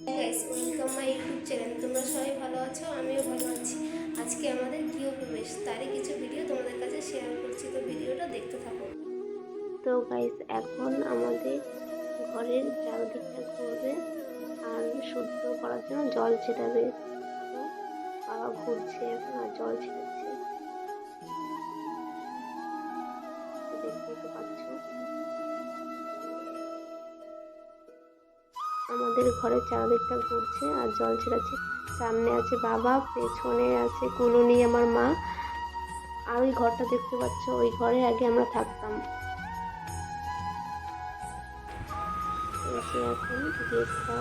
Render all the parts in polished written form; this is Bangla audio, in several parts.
Guys, welcome my YouTube channel. তোমরা সবাই ভালো আছো, আমিও ভালো আছি। আজকে আমাদের গৃহপ্রবেশ, তারই কিছু ভিডিও তোমাদের কাছে শেয়ার করছি, তো ভিডিওটা দেখতে থাকো। তো গাইস, এখন আমাদের ঘরের চারদিকটা ঘুরবে আর শুদ্ধ করার জন্য জল ছেটাবে। তো বাবা ঘুরছে এখন আর জল ছেটাচ্ছে, দেখতেই তো পাচ্ছ। আমাদের ঘরের চারদিকটা ঘুরছে আর জল ছেটাচ্ছে। সামনে আছে বাবা, পেছনে আছে কুলুনি আমার মা। আর ওই ঘরটা দেখতে পাচ্ছ, ওই ঘরে আগে আমরা থাকতাম। এই যে এখন গেটটা,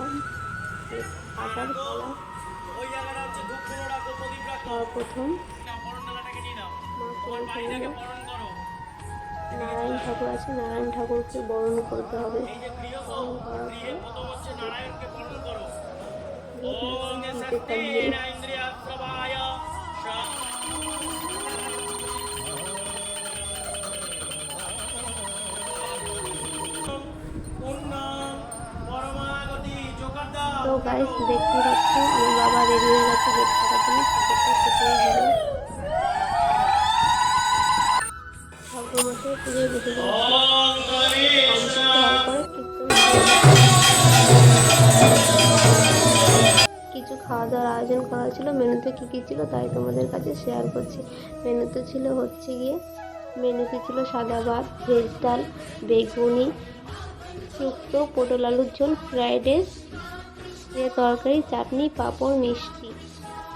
গেট আসার পালা। সর্বপ্রথম মা কুলুনি নারায়ণ ঠাকুর আছে, নারায়ণ ঠাকুরকে বরণ করতে হবে। বরণ করার পরে হাতে থাকবে। তো গাইস, দেখতে পাচ্ছ আমার বাবা রেডি হয়ে গেছে গেট করার জন্য। ঠাকুরটা সেটাই হবে। ঠাকুরমশাই পুজোয় বসে যাচ্ছে। কমপ্লিট হওয়ার পরে কিছু খাওয়া দাওয়ার আয়োজন করা ছিল। মেনুতে কী কী ছিল তাই তোমাদের কাছে শেয়ার করছি। মেনুতে ছিল সাদা ভাত, ভেজ ডাল, বেগুনি, শুক্তো, পটল আলুর ঝোল, ফ্রাইড রাইস, তরকারি, চাটনি, পাঁপড়, মিষ্টি,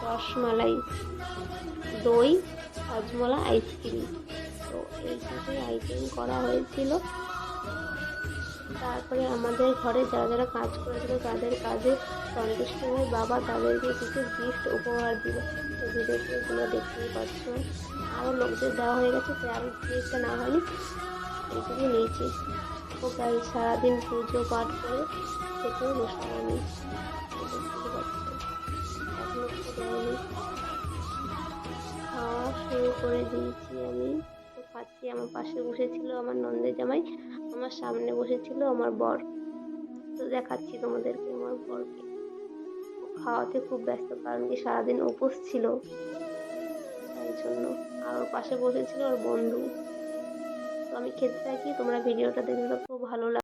রসমালাই, দই, হজমলা, আইসক্রিম। তো এইভাবে আইটেম করা হয়েছিল। তারপরে আমাদের ঘরে যারা যারা কাজ করেছিল তাদের কাজে সন্তুষ্ট হয়ে বাবা তাদেরকে কিছু গিফট উপহার দিল। তো ভিডিওতে তোমরা দেখতেই পাচ্ছ। আরও লোকদের দেওয়া হয়ে গেছে, তাই আরও জিনিসটা না হয়নি, এইটুকু নিয়েছি। ও প্রায় সারাদিন পুজো পাঠ করে খেতেও বসতে আমি দেখতে পাচ্ছি এখনো দেয়নি। খাওয়া শুরু করে দিয়েছি আমি। তো খাচ্ছি। আমার পাশে বসেছিল আমার নন্দের জামাই, আমার সামনে বসেছিল আমার বর। তো দেখাচ্ছি তোমাদেরকে আমার বরকে। খাওয়াতে খুব ব্যস্ত, কারণ কি সারাদিন উপোস ছিল, তাই জন্য। আর ওর পাশে বসেছিল ওর বন্ধু। তো আমি খেতে থাকি, তোমরা ভিডিওটা দেখলে খুব ভালো লাগে।